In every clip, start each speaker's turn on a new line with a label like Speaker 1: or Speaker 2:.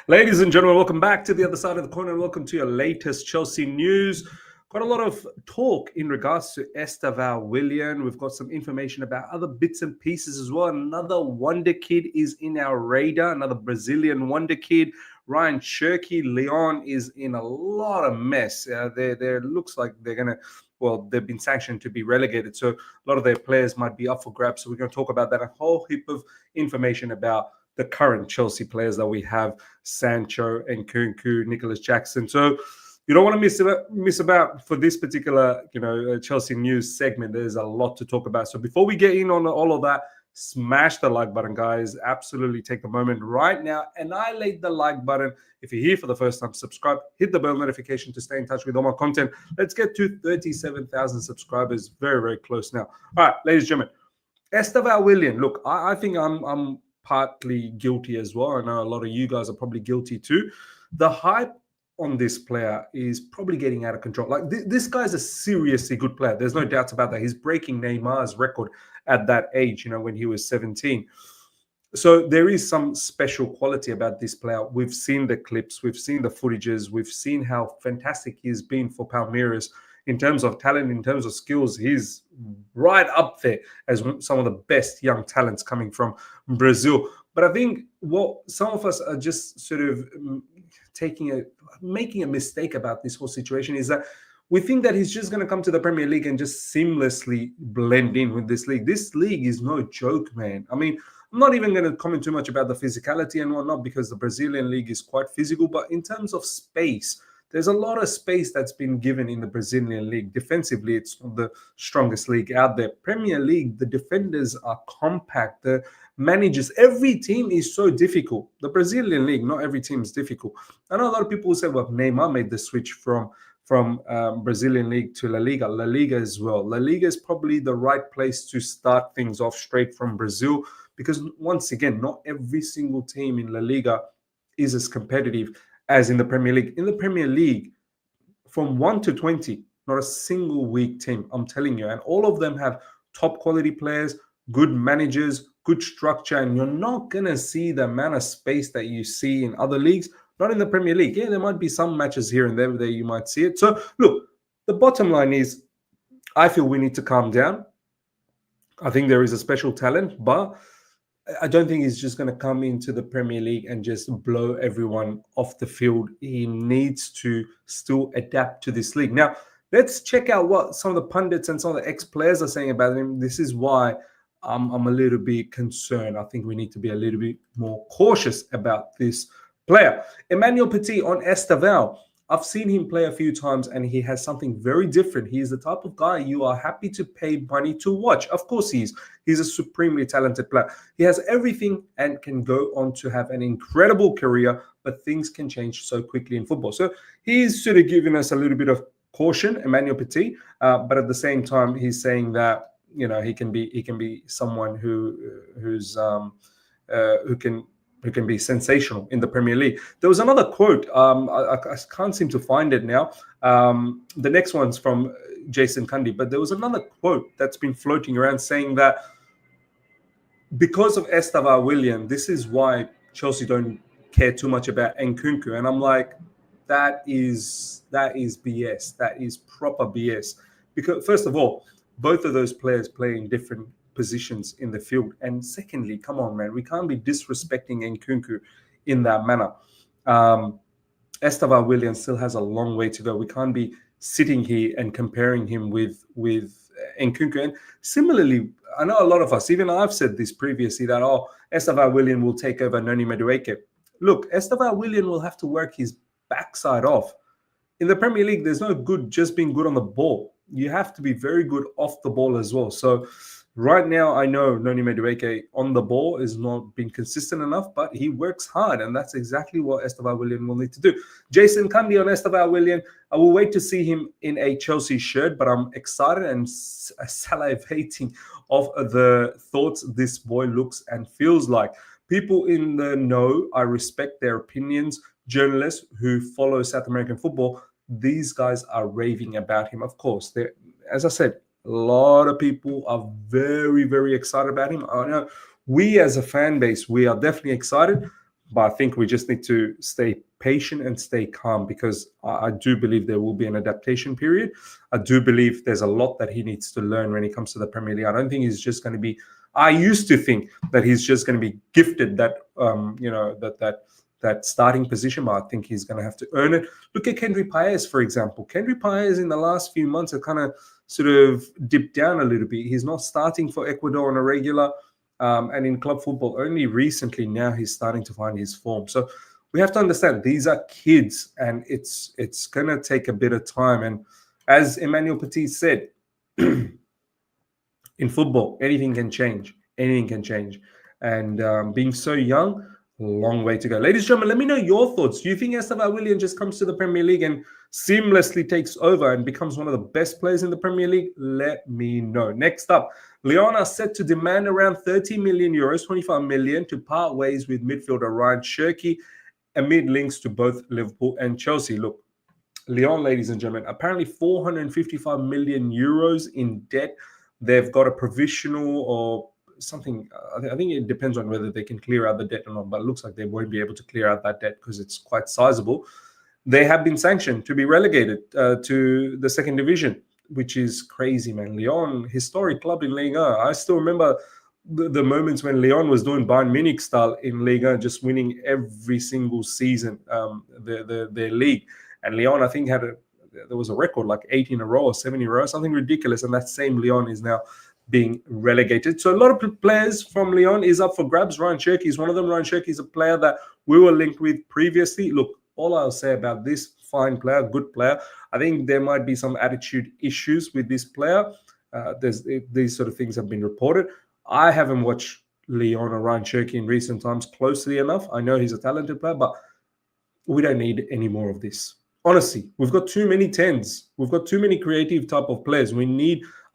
Speaker 1: Ladies and gentlemen, welcome back to the other side of the corner and welcome to your latest Chelsea news. Got a lot of talk in regards to Estevao Willian. We've got some information about other bits and pieces as well. Another wonder kid is in our radar, another Brazilian wonder kid. Rayan Cherki, Lyon is in a lot of mess. There looks like they're going to, well, they've been sanctioned to be relegated. So a lot of their players might be up for grabs. So we're going to talk about that, a whole heap of information about the current Chelsea players that we have, Sancho and Nkunku, Nicholas Jackson. So you don't want to miss about for this particular, Chelsea news segment. There's a lot to talk about. So before we get in on all of that, smash the like button, guys. Absolutely take a moment right now. Annihilate the like button. If you're here for the first time, subscribe. Hit the bell notification to stay in touch with all my content. Let's get to 37,000 subscribers. Very, very close now. All right, ladies and gentlemen. Estevao Willian. Look, I think I'm partly guilty as well. I know a lot of you guys are probably guilty too. The hype on this player is probably getting out of control. Like this guy's a seriously good player. There's no doubts about that. He's breaking Neymar's record at that age, when he was 17. So there is some special quality about this player. We've seen the clips, we've seen the footages, we've seen how fantastic he's been for Palmeiras in terms of talent, in terms of skills. He's right up there as some of the best young talents coming from Brazil. But I think what some of us are just sort of making a mistake about this whole situation is that we think that he's just going to come to the Premier League and just seamlessly blend in with this league. This league is no joke, man. I mean, I'm not even going to comment too much about the physicality and whatnot because the Brazilian league is quite physical. But in terms of space, there's a lot of space that's been given in the Brazilian league. Defensively, it's the strongest league out there. Premier League, the defenders are compact. The managers, every team is so difficult. The Brazilian league, not every team is difficult. I know a lot of people say, well, Neymar made the switch from Brazilian league to La Liga. La Liga as well. La Liga is probably the right place to start things off straight from Brazil because once again, not every single team in La Liga is as competitive as in the Premier League. In the Premier League, from 1 to 20, not a single weak team, I'm telling you. And all of them have top quality players, good managers, good structure, and you're not going to see the amount of space that you see in other leagues. Not in the Premier League. Yeah, there might be some matches here and there that you might see it. So, look, the bottom line is I feel we need to calm down. I think there is a special talent, but I don't think he's just going to come into the Premier League and just blow everyone off the field. He needs to still adapt to this league. Now, let's check out what some of the pundits and some of the ex-players are saying about him. This is why I'm a little bit concerned. I think we need to be a little bit more cautious about this player. Emmanuel Petit on Estevão. I've seen him play a few times and he has something very different. He is the type of guy you are happy to pay money to watch. Of course he is. He's a supremely talented player. He has everything and can go on to have an incredible career, but things can change so quickly in football. So he's sort of giving us a little bit of caution, Emmanuel Petit, but at the same time, he's saying that he can be someone who can be sensational in the Premier League. There was another quote. I can't seem to find it now. The next one's from Jason Cundy, but there was another quote that's been floating around saying that because of Estevao Willian, this is why Chelsea don't care too much about Nkunku. And I'm like, that is BS. That is proper BS. Because first of all, both of those players play in different positions in the field. And secondly, come on, man, we can't be disrespecting Nkunku in that manner. Estevao Willian still has a long way to go. We can't be sitting here and comparing him with Nkunku. And similarly, I know a lot of us, even I've said this previously, that, Estevao Willian will take over Noni Madueke. Look, Estevao Willian will have to work his backside off. In the Premier League, there's no good just being good on the ball. You have to be very good off the ball as well. So right now, I know Noni Madueke on the ball is not being consistent enough, but he works hard, and that's exactly what Estevao Willian will need to do. Jason Cundy on Estevao Willian. I will wait to see him in a Chelsea shirt, but I'm excited and salivating of the thoughts this boy looks and feels like. People in the know, I respect their opinions. Journalists who follow South American football, these guys are raving about him. Of course, as I said, a lot of people are very, very excited about him. I know we as a fan base, we are definitely excited, but I think we just need to stay patient and stay calm, because I do believe there will be an adaptation period. I do believe there's a lot that he needs to learn when he comes to the Premier League. I don't think he's just going to be, I used to think that he's just going to be gifted that, that starting position, but I think he's going to have to earn it. Look at Kendry Paez, for example. Kendry Paez in the last few months have kind of sort of dipped down a little bit. He's not starting for Ecuador on a regular, and in club football only recently now he's starting to find his form. So we have to understand these are kids, and it's going to take a bit of time. And as Emmanuel Petit said, in football, anything can change. Anything can change. And being so young, a long way to go. Ladies and gentlemen, let me know your thoughts. Do you think Estevao Willian just comes to the Premier League and seamlessly takes over and becomes one of the best players in the Premier League? Let me know. Next up, Lyon are set to demand around 30 million euros, 25 million, to part ways with midfielder Rayan Cherki, amid links to both Liverpool and Chelsea. Look, Lyon, ladies and gentlemen, apparently 455 million euros in debt. They've got a provisional or something. I think it depends on whether they can clear out the debt or not, but it looks like they won't be able to clear out that debt because it's quite sizable. They have been sanctioned to be relegated to the second division, which is crazy, man. Lyon, historic club in Ligue 1. I still remember the moments when Lyon was doing Bayern Munich style in Ligue 1, just winning every single season their league. And Lyon, I think, there was a record like 8 in a row or 7 in a row, something ridiculous. And that same Lyon is now being relegated. So a lot of players from Lyon is up for grabs. Rayan Cherki is one of them. Rayan Cherki is a player that we were linked with previously. Look, all I'll say about this fine player, good player, I think there might be some attitude issues with this player. These sort of things have been reported. I haven't watched Lyon or Rayan Cherki in recent times closely enough. I know he's a talented player, but we don't need any more of this. Honestly, we've got too many 10s. We've got too many creative type of players.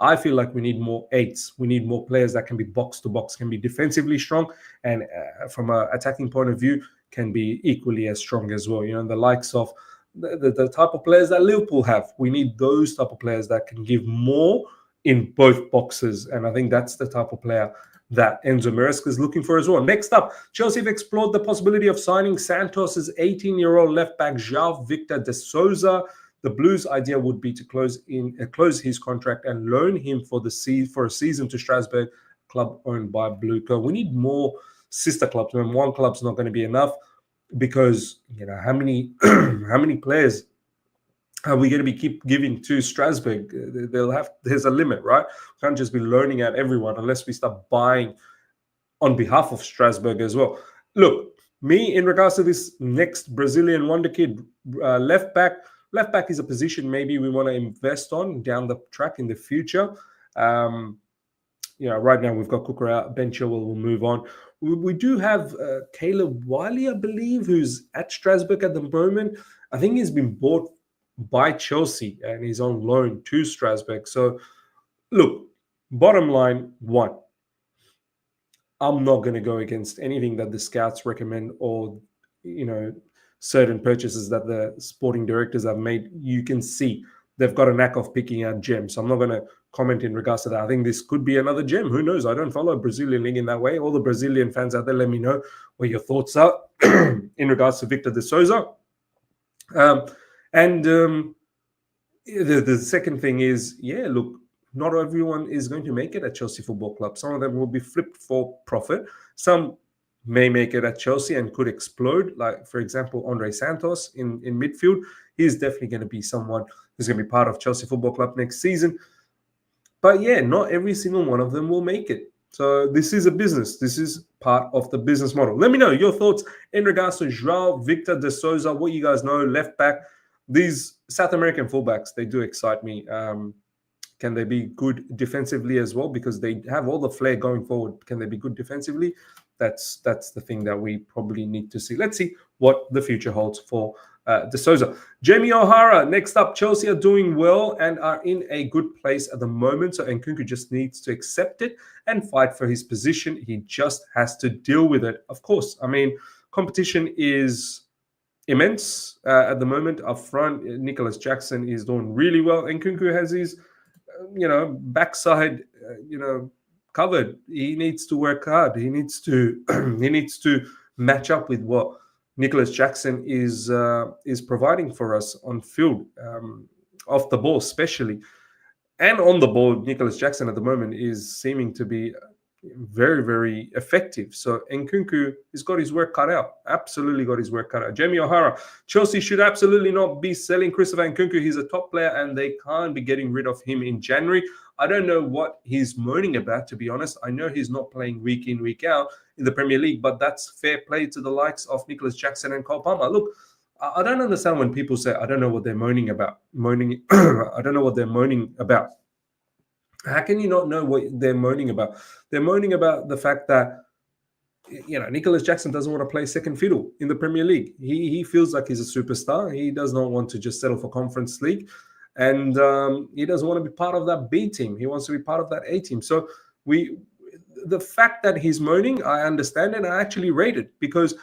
Speaker 1: I feel like we need more 8s. We need more players that can be box to box, can be defensively strong, and from an attacking point of view, can be equally as strong as well. You know, the likes of the type of players that Liverpool have. We need those type of players that can give more in both boxes. And I think that's the type of player that Enzo Maresca is looking for as well. Next up, Chelsea have explored the possibility of signing Santos' 18-year-old left-back João Victor de Souza. The Blues' idea would be to close his contract and loan him for a season to Strasbourg, club owned by Bluco. We need more sister clubs. And one club's not going to be enough, because you know how many players are we going to keep giving to Strasbourg? There's a limit, right? We can't just be loaning out everyone unless we start buying on behalf of Strasbourg as well. Look, me, in regards to this next Brazilian wonderkid left back is a position maybe we want to invest on down the track in the future. Right now we've got Cooker out, Ben Chilwell will move on. We do have Caleb Wiley, I believe, who's at Strasbourg at the moment. I think he's been bought by Chelsea and he's on loan to Strasbourg. So, look, bottom line, one, I'm not going to go against anything that the scouts recommend or, certain purchases that the sporting directors have made. You can see they've got a knack of picking out gems. So I'm not going to comment in regards to that. I think this could be another gem. Who knows? I don't follow Brazilian league in that way. All the Brazilian fans out there, let me know what your thoughts are in regards to Victor de Souza. The second thing is, look, not everyone is going to make it at Chelsea Football Club. Some of them will be flipped for profit. Some may make it at Chelsea and could explode. Like, for example, Andre Santos in midfield. He's definitely going to be someone who's going to be part of Chelsea Football Club next season. But not every single one of them will make it. So this is a business. This is part of the business model. Let me know your thoughts in regards to João Victor de Souza, what you guys know, left back. These South American fullbacks, they do excite me. Can they be good defensively as well? Because they have all the flair going forward. Can they be good defensively? That's the thing that we probably need to see. Let's see what the future holds for De Souza. Jamie O'Hara, next up. Chelsea are doing well and are in a good place at the moment. So Nkunku just needs to accept it and fight for his position. He just has to deal with it. Of course, I mean, competition is immense at the moment. Up front, Nicholas Jackson is doing really well. Nkunku has his, backside, covered. He needs to work hard. He needs to he needs to match up with what Nicholas Jackson is providing for us on field, off the ball especially. And on the ball, Nicholas Jackson at the moment is seeming to be very, very effective. So Nkunku has got his work cut out. Absolutely got his work cut out. Jamie O'Hara, Chelsea should absolutely not be selling Christopher Nkunku. He's a top player and they can't be getting rid of him in January. I don't know what he's moaning about, to be honest. I know he's not playing week in, week out in the Premier League, but that's fair play to the likes of Nicholas Jackson and Cole Palmer. Look, I don't understand when people say, I don't know what they're moaning about. I don't know what they're moaning about. How can you not know what they're moaning about? They're moaning about the fact that, Nicholas Jackson doesn't want to play second fiddle in the Premier League. He feels like he's a superstar. He does not want to just settle for Conference League. And he doesn't want to be part of that B team. He wants to be part of that A team. So the fact that he's moaning, I understand and I actually rate it, because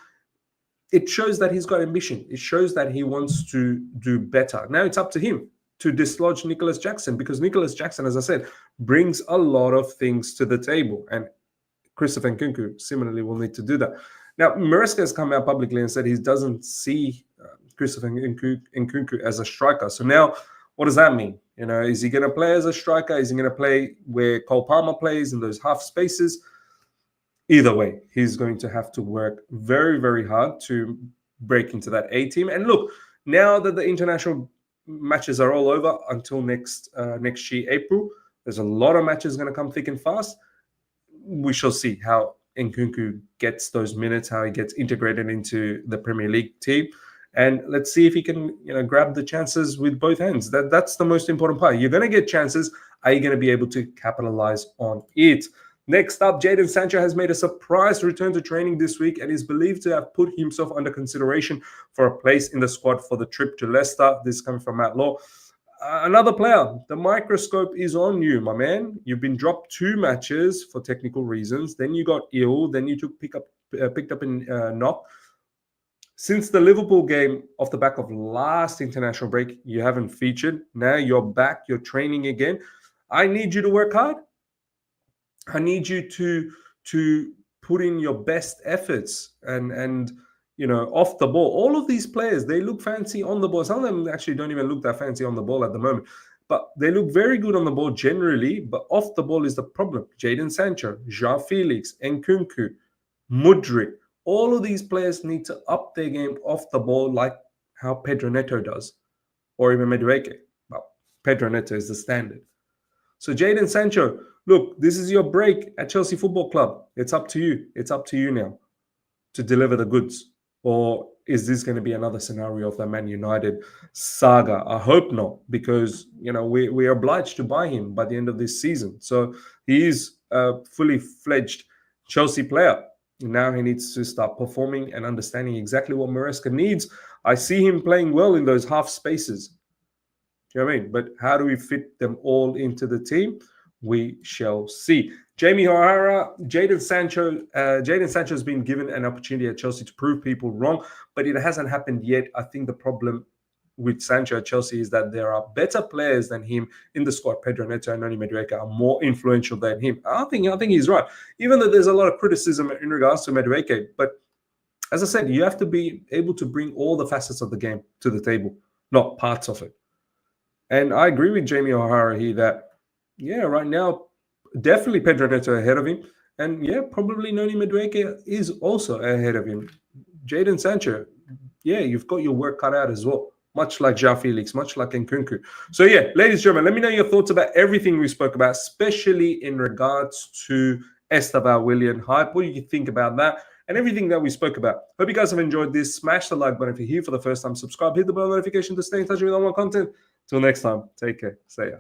Speaker 1: it shows that he's got ambition. It shows that he wants to do better. Now it's up to him to dislodge Nicholas Jackson, because Nicholas Jackson, as I said, brings a lot of things to the table. And Christopher Nkunku similarly will need to do that. Now, Maresca has come out publicly and said he doesn't see Christopher Nkunku as a striker. So now, what does that mean? Is he going to play as a striker? Is he going to play where Cole Palmer plays in those half spaces? Either way, he's going to have to work very, very hard to break into that A team. And look, now that the international matches are all over until next year, April, there's a lot of matches going to come thick and fast. We shall see how Nkunku gets those minutes, how he gets integrated into the Premier League team. And let's see if he can, grab the chances with both hands. That's the most important part. You're going to get chances. Are you going to be able to capitalize on it? Next up, Jadon Sancho has made a surprise return to training this week and is believed to have put himself under consideration for a place in the squad for the trip to Leicester. This is coming from Matt Law. Another player, the microscope is on you, my man. You've been dropped 2 matches for technical reasons. Then you got ill. Then you picked up a knock. Since the Liverpool game, off the back of last international break, you haven't featured. Now you're back. You're training again. I need you to work hard. I need you to put in your best efforts and off the ball. All of these players, they look fancy on the ball. Some of them actually don't even look that fancy on the ball at the moment, but they look very good on the ball generally. But off the ball is the problem. Jadon Sancho, João Felix, Nkunku, Mudryk, all of these players need to up their game off the ball, like how Pedro Neto does, or even Madueke. Well, Pedro Neto is the standard. So Jadon Sancho, look, this is your break at Chelsea Football Club. It's up to you. It's up to you now to deliver the goods. Or is this going to be another scenario of the Man United saga? I hope not, because we are obliged to buy him by the end of this season. So he is a fully fledged Chelsea player. Now he needs to start performing and understanding exactly what Maresca needs. I see him playing well in those half spaces. Do you know what I mean? But how do we fit them all into the team? We shall see. Jamie O'Hara, Jadon Sancho has been given an opportunity at Chelsea to prove people wrong, but it hasn't happened yet. I think the problem with Sancho at Chelsea is that there are better players than him in the squad. Pedro Neto and Noni Madueke are more influential than him. I think he's right, even though there's a lot of criticism in regards to Madueke. But as I said, you have to be able to bring all the facets of the game to the table, not parts of it. And I agree with Jamie O'Hara here that, right now, definitely Pedro Neto ahead of him. And probably Noni Madueke is also ahead of him. Jadon Sancho, you've got your work cut out as well. Much like João Felix, much like Nkunku. So ladies and gentlemen, let me know your thoughts about everything we spoke about, especially in regards to Estevao Willian hype. What do you think about that and everything that we spoke about? Hope you guys have enjoyed this. Smash the like button if you're here for the first time. Subscribe, hit the bell notification to stay in touch with all my content. Till next time, take care. See ya.